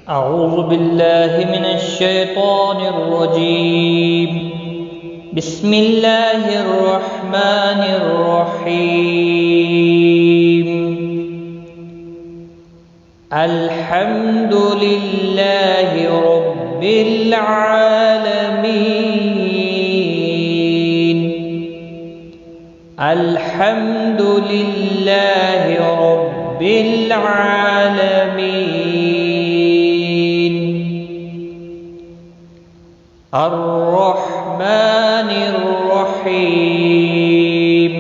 أعوذ بالله من الشيطان الرجيم. بسم الله الرحمن الرحيم. الحمد لله رب العالمين. الحمد لله رب العالمين. الرحمن الرحيم.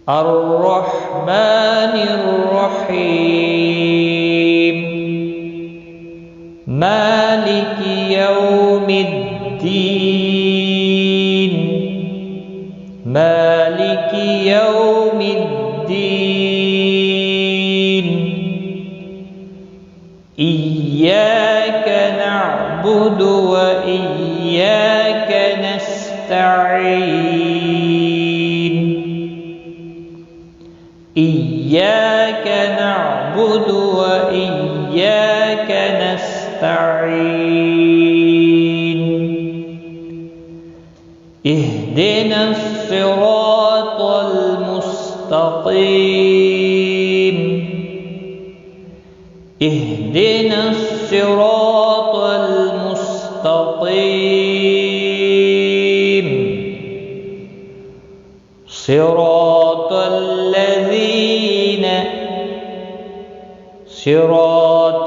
الرحمن الرحيم. مالك يوم الدين. مالك يوم الدين. إياك نعبد وإياك نستعين. إياك نعبد وإياك نستعين. اهدنا الصراط المستقيم. اهدنا الصراط المستقيم. صراط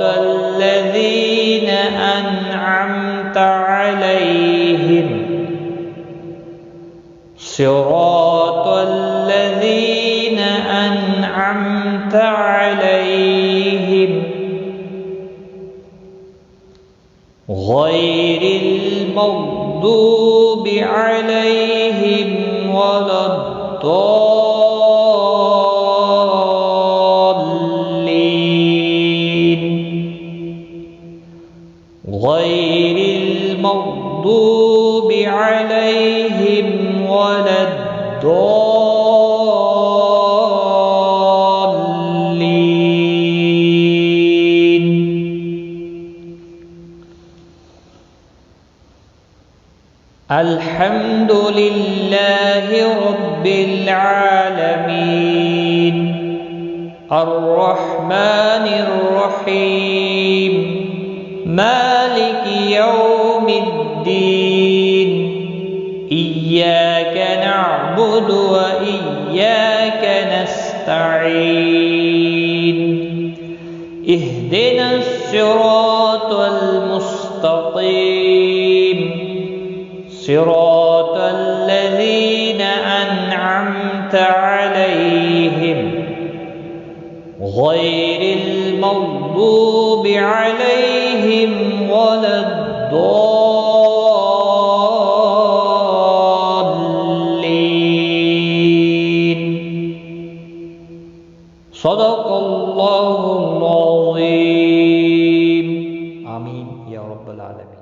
الذين أنعمت عليهم. صراط الذين أنعمت عليهم غير المغضوب عليهم ولا الضالين. غير المغضوب عليهم ولا الضالين. الحمد لله رب العالمين. الرحمن الرحيم. مالك يوم الدين. إياك نعبد وإياك نستعين. اهدنا الصراط المستقيم. صراط الذين أنعمت عليهم غير المغضوب عليهم ولا الضالين. صدق الله العظيم. آمين يا رب العالمين.